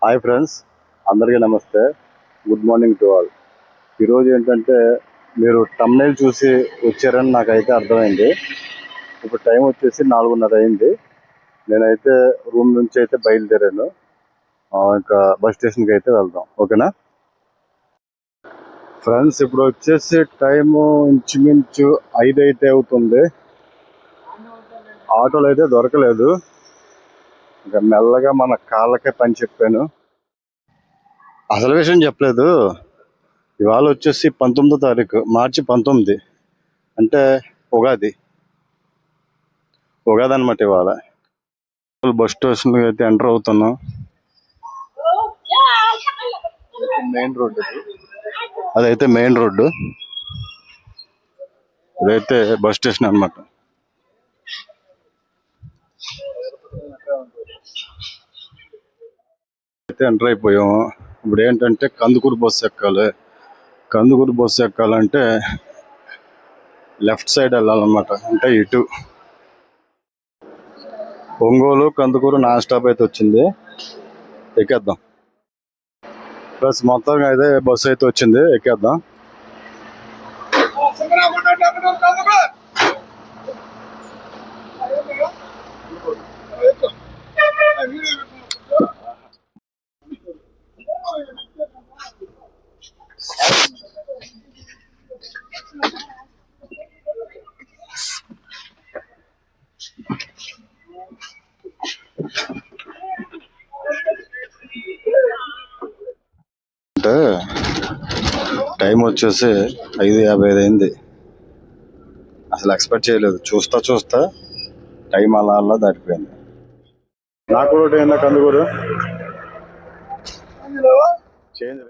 Hi friends, అందరికీ నమస్తే. Good morning to all. ఈరోజు ఏంటంటే మీరు తమ్నైల్ చూసి వచ్చారని నాకైతే అర్థమైంది. ఇప్పుడు టైం వచ్చేసి 4:30 అయింది. నేనైతే రూమ్ నుంచి అయితే బయలుదేరాను. ఇంకా బస్ స్టేషన్కి అయితే వెళ్దాం. ఓకేనా ఫ్రెండ్స్? ఇప్పుడు వచ్చేసి టైము ఇంచుమించు 5 అయితే అవుతుంది. ఆటోలు అయితే దొరకలేదు. ఇంకా మెల్లగా మన కాళ్ళకే పని చెప్పాను. అసలు విషయం చెప్పలేదు. ఇవాళ వచ్చేసి 19వ తారీఖు, మార్చి 19, అంటే ఉగాది అనమాట. ఇవాళ బస్ స్టేషన్ అయితే ఎంటర్ అవుతున్నాం. మెయిన్ రోడ్డు, అదైతే మెయిన్ రోడ్డు, ఇదైతే బస్ స్టేషన్ అనమాట. అయితే ఎంటర్ అయిపోయాము. ఇప్పుడు ఏంటంటే కందుకూరు బస్సు ఎక్కాలి. కందుకూరు బస్సు ఎక్కాలంటే లెఫ్ట్ సైడ్ వెళ్ళాలన్నమాట, అంటే ఇటు. ఒంగోలు కందుకూరు నాన్ స్టాప్ అయితే వచ్చింది, ఎక్కేద్దాం. ప్లస్ మొత్తంగా అయితే బస్సు అయితే వచ్చింది, ఎక్కేద్దాం. అంటే టైం వచ్చేసి 5:55 అయింది. అసలు ఎక్స్పెక్ట్ చేయలేదు. చూస్తా టైం అలా దాటిపోయింది. నాకు కూడా అయిందా కందుకూరు చేంజ్.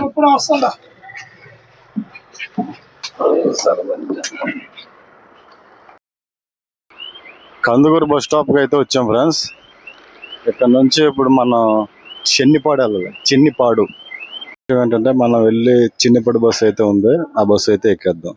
ఇప్పుడు వస్తుందా కందుకూరు బస్ స్టాప్కి అయితే వచ్చాం ఫ్రెండ్స్. ఇక్కడ నుంచి ఇప్పుడు మనం చెన్నిపాడు వెళ్ళాలి. చెన్నిపాడు ఏంటంటే మనం వెళ్ళి చిన్నపాడు బస్సు అయితే ఉంది, ఆ బస్సు అయితే ఎక్కేద్దాం.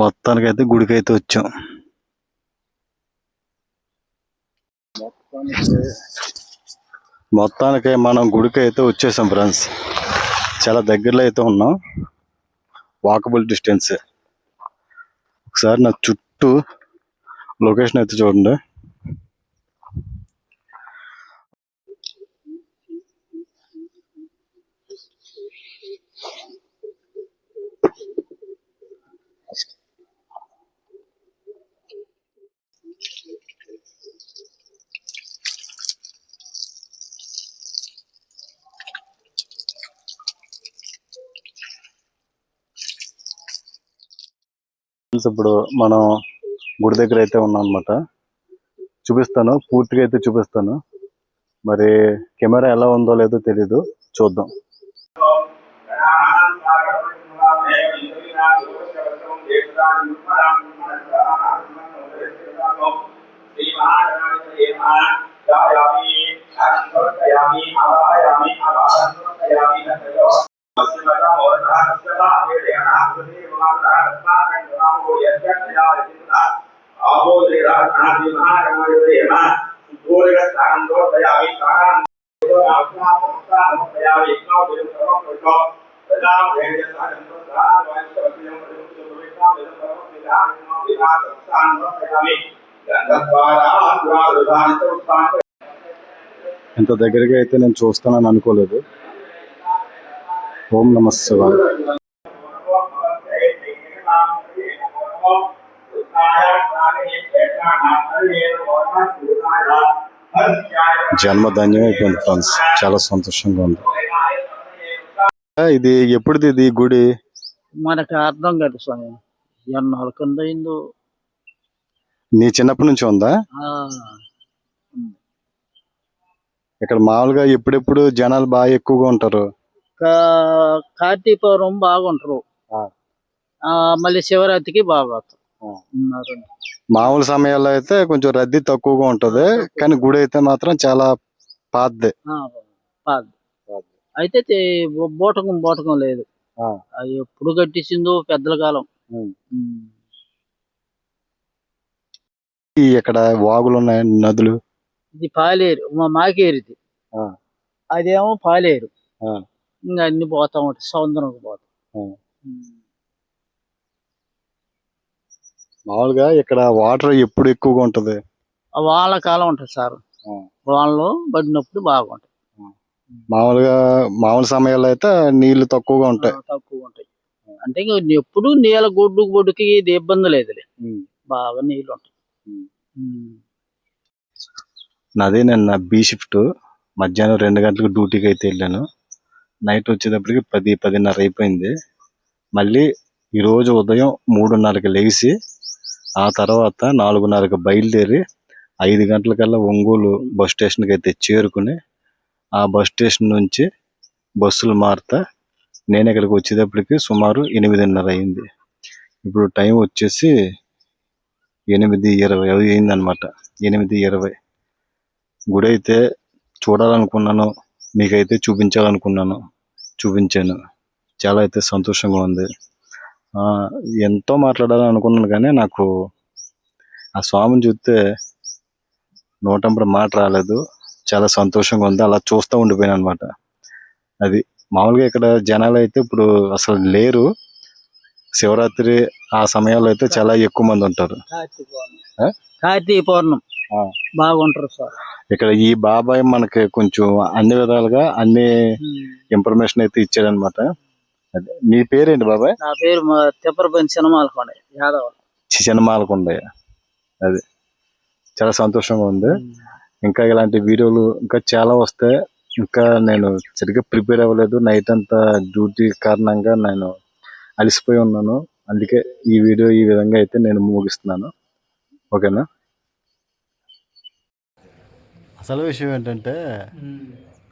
మొత్తానికైతే గుడికి అయితే వచ్చాం. మొత్తానికి మనం గుడికి అయితే వచ్చేసాం ఫ్రెండ్స్. చాలా దగ్గరలో అయితే ఉన్నాం, వాకబుల్ డిస్టెన్స్. ఒకసారి నా చుట్టూ లొకేషన్ అయితే చూడండి. ఇప్పుడు మనం గుడి దగ్గర అయితే ఉన్నాం అనమాట. చూపిస్తాను, పూర్తిగా అయితే చూపిస్తాను. మరి కెమెరా ఎలా ఉందో లేదో తెలీదు, చూద్దాం. ఇంత దగ్గరగా అయితే నేను చూస్తానని అనుకోలేదు. ఓం నమః శివాయ. జన్మ ధన్యం అయిపోయింది ఫ్రెండ్స్, చాలా సంతోషంగా ఉంది. ఇది ఎప్పుడుది ఇది గుడి? మనకి అర్థం కాదు స్వామి, ఎన్నాళ్ళ కింద అయిందో. నీ చిన్నప్పటి నుంచి ఉందా? ఇక్కడ మామూలుగా ఎప్పుడెప్పుడు జనాలు బాగా ఎక్కువగా ఉంటారు? కార్తీక పౌర్ణమి బాగుంటారు, మళ్ళీ శివరాత్రికి బాగా మామూలు సమయాల్లో అయితే కొంచెం రద్దీ తక్కువగా ఉంటది, కానీ గుడి అయితే మాత్రం చాలా పాతదే. అయితే బోటకం లేదు, అది ఎప్పుడు కట్టించిందో పెద్దల కాలం. ఇక్కడ వాగులు ఉన్నాయి, నదులు. ఇది పాలేరు, మాకేరుది. అదేమో పాలేరు. ఇంకా అన్ని పోతా ఉంటాయి, సముద్రంకి పోతాం. మామూలుగా ఇక్కడ వాటర్ ఎప్పుడు ఎక్కువగా ఉంటది? వాళ్ళ కాలం ఉంటుంది సార్, వాళ్ళు పడినప్పుడు బాగుంటాయి. మామూలు సమయాల్లో అయితే నీళ్లు తక్కువగా ఉంటాయి. అంటే ఇంకా ఎప్పుడు నీళ్ళ గొడ్డుకి ఇది ఇబ్బంది లేదులే, బాగా నీళ్ళు ఉంటాయి. నాది నిన్న బి షిఫ్ట్, మధ్యాహ్నం 2 గంటలకు డ్యూటీకి అయితే వెళ్ళాను. నైట్ వచ్చేటప్పటికి 10-10:30 అయిపోయింది. మళ్ళీ ఈరోజు ఉదయం 3:30కి లేచి, ఆ తర్వాత 4:30కి బయలుదేరి 5 గంటలకల్లా ఒంగోలు బస్ స్టేషన్కి అయితే చేరుకుని, ఆ బస్ స్టేషన్ నుంచి బస్సులు మారుతా నేను ఇక్కడికి వచ్చేటప్పటికి సుమారు 8:30 అయింది. ఇప్పుడు టైం వచ్చేసి 8:20 అయిందనమాట. 8:20. గుడి అయితే చూడాలనుకున్నాను, మీకైతే చూపించాలనుకున్నాను, చూపించాను. చాలా అయితే సంతోషంగా ఉంది. ఎంతో మాట్లాడాలని అనుకున్నాను, కానీ నాకు ఆ స్వామిని చూస్తే నోటంబడి మాట రాలేదు. చాలా సంతోషంగా ఉంది, అలా చూస్తూ ఉండిపోయాను అనమాట. అది మామూలుగా ఇక్కడ జనాలు అయితే ఇప్పుడు అసలు లేరు. శివరాత్రి ఆ సమయాల్లో అయితే చాలా ఎక్కువ మంది ఉంటారు. కార్తీక పౌర్ణమి బాగుంటారు సార్. ఇక్కడ ఈ బాబాయ్ మనకి కొంచెం అన్ని విధాలుగా అన్ని ఇన్ఫర్మేషన్ అయితే ఇచ్చాడనమాట. అదే, నీ పేరేంటి బాబాయ్? నా పేరు తిప్పరపల్లి చిన్నమాలకొండ యాదవ్. చిన్నమాలకొండయ్య. అది చాలా సంతోషంగా ఉంది. ఇంకా ఇలాంటి వీడియోలు ఇంకా చాలా వస్తాయి. ఇంకా నేను సరిగ్గా ప్రిపేర్ అవ్వలేదు, నైట్ అంతా డ్యూటీ కారణంగా నేను అలసిపోయి ఉన్నాను. అందుకే ఈ వీడియో ఈ విధంగా అయితే నేను ముగిస్తున్నాను. ఓకేనా? అసలు విషయం ఏంటంటే,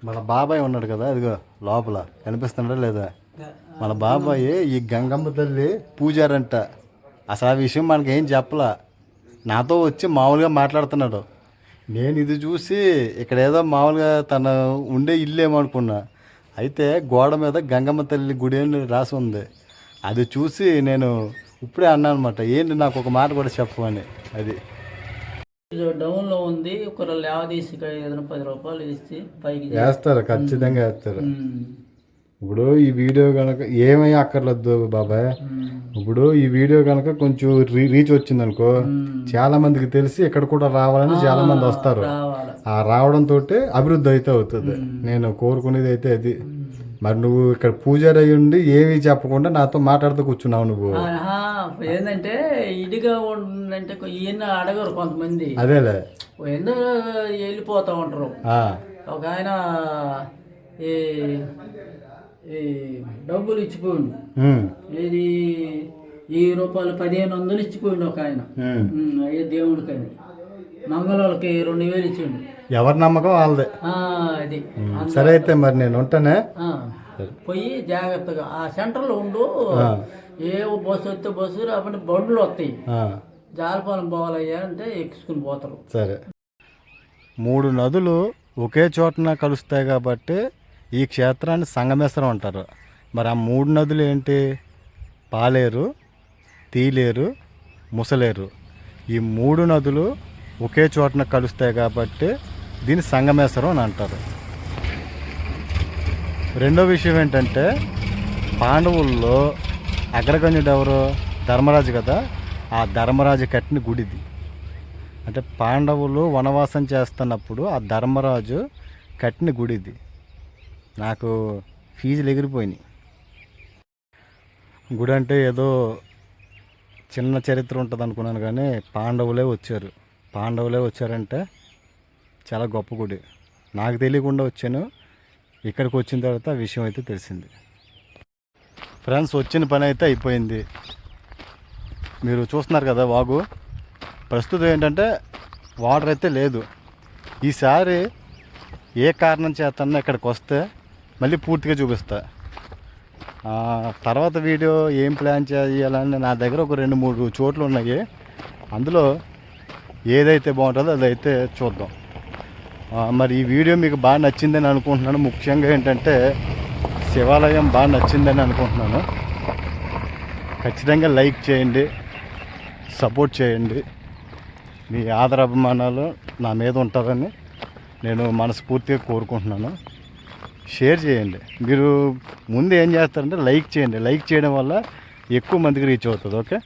మన బాబాయ్ ఉన్నాడు కదా, అదిగో లోపల కనిపిస్తున్నాడా లేదా, మన బాబాయ్ ఈ గంగమ్మ తల్లి పూజారంట. అసలు ఆ విషయం మనకేం చెప్పలా, నాతో వచ్చి మామూలుగా మాట్లాడుతున్నాడు. నేను ఇది చూసి ఇక్కడ ఏదో మామూలుగా తన ఉండే ఇల్లు ఏమనుకున్నా, అయితే గోడ మీద గంగమ్మ తల్లి గుడి అని రాసి ఉంది. అది చూసి నేను ఇప్పుడే అన్నాను అనమాట, ఏంటి నాకు ఒక మాట కూడా చెప్పమని. అది డౌన్ లో ఉంది, ఒక లేవ తీసి 10 రూపాయలు ఇచ్చి పైకి వేస్తారు, ఖచ్చితంగా వేస్తారు. ఇప్పుడు ఈ వీడియో కనుక ఏమీ అక్కర్లేదు బాబాయ్, ఇప్పుడు ఈ వీడియో కనుక కొంచెం రీచ్ వచ్చింది అనుకో, చాలా మందికి తెలిసి ఇక్కడ కూడా రావాలని చాలా మంది వస్తారు. ఆ రావడంతో అభివృద్ధి అయితే అవుతుంది. నేను కోరుకునేది అయితే అది. మరి నువ్వు ఇక్కడ పూజారి అయ్యి ఉండి ఏమీ చెప్పకుండా నాతో మాట్లాడుతూ కూర్చున్నావు నువ్వు. ఏంటంటే ఇదిగా ఉందంటే ఈయన అడగరు కొంతమంది, అదేలే ఎందుకు వెళ్ళిపోతా ఉంటారు. ఒక ఆయన ఈ డబ్బులు ఇచ్చిపోయిండు, ఏది రూపాయలు 1500 ఇచ్చిపోయిండు ఒక ఆయన. అయ్యే దేవుడికి అని మంగళవాళ్ళకి 2000 ఇచ్చిండు. ఎవరి నమ్మకం వాళ్ళదే. అది సరే అయితే మరి నేను ఉంటానే, పోయి జాగ్రత్తగా ఆ సెంటర్లో ఉండు. ఏ బస్సు వస్తే బస్సు, రాకపోతే బండ్లు వస్తాయి, జాలపాలెం పోవాలయ్యా అంటే ఎక్కించుకుని పోతారు. సరే, 3 నదులు ఒకే చోటన కలుస్తాయి కాబట్టి ఈ క్షేత్రాన్ని సంగమేశ్వరం అంటారు. మరి ఆ 3 నదులు ఏంటి? పాలేరు, తీలేరు, ముసలేరు. ఈ 3 నదులు ఒకే చోటన కలుస్తాయి కాబట్టి దీన్ని సంగమేశ్వరం అని అంటారు. రెండో విషయం ఏంటంటే పాండవుల్లో అగ్రగణ్యుడు ఎవరు? ధర్మరాజు కదా. ఆ ధర్మరాజు కట్టిన గుడిది. అంటే పాండవులు వనవాసం చేస్తున్నప్పుడు ఆ ధర్మరాజు కట్టిన గుడిది. నాకు ఫీజులు ఎగిరిపోయినాయి. గుడి అంటే ఏదో చిన్న చరిత్ర ఉంటుంది అనుకున్నాను, కానీ పాండవులే వచ్చారంటే చాలా గొప్ప గుడి. నాకు తెలియకుండా వచ్చాను. ఇక్కడికి వచ్చిన తర్వాత ఆ విషయం అయితే తెలిసింది. ఫ్రెండ్స్, వచ్చిన పని అయితే అయిపోయింది. మీరు చూస్తున్నారు కదా వాగు. ప్రస్తుతం ఏంటంటే వాటర్ అయితే లేదు. ఈసారి ఏ కారణం చేతన్నా ఇక్కడికి వస్తే మళ్ళీ పూర్తిగా చూపిస్తా. తర్వాత వీడియో ఏం ప్లాన్ చేయాలని నా దగ్గర ఒక 2-3 చోట్లు ఉన్నాయి. అందులో ఏదైతే బాగుంటుందో అదైతే చూద్దాం. మరి ఈ వీడియో మీకు బాగా నచ్చిందని అనుకుంటున్నాను. ముఖ్యంగా ఏంటంటే శివాలయం బాగా నచ్చిందని అనుకుంటున్నాను. ఖచ్చితంగా లైక్ చేయండి, సపోర్ట్ చేయండి. మీ ఆదరాభిమానాలు నా మీద ఉంటారని నేను మనస్ఫూర్తిగా కోరుకుంటున్నాను. షేర్ చేయండి. మీరు ముందు ఏం చేస్తారంటే లైక్ చేయండి. లైక్ చేయడం వల్ల ఎక్కువ మందికి రీచ్ అవుతుంది. ఓకే,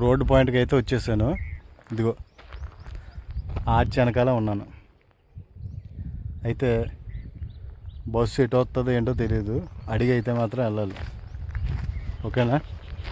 రోడ్డు పాయింట్కి అయితే వచ్చేసాను. ఇదిగో ఆర్చ్ వెనకాల ఉన్నాను. అయితే బస్సు ఎటు వస్తుందో ఏంటో తెలియదు. అడిగి అయితే మాత్రం వెళ్ళాలి. ఓకేనా?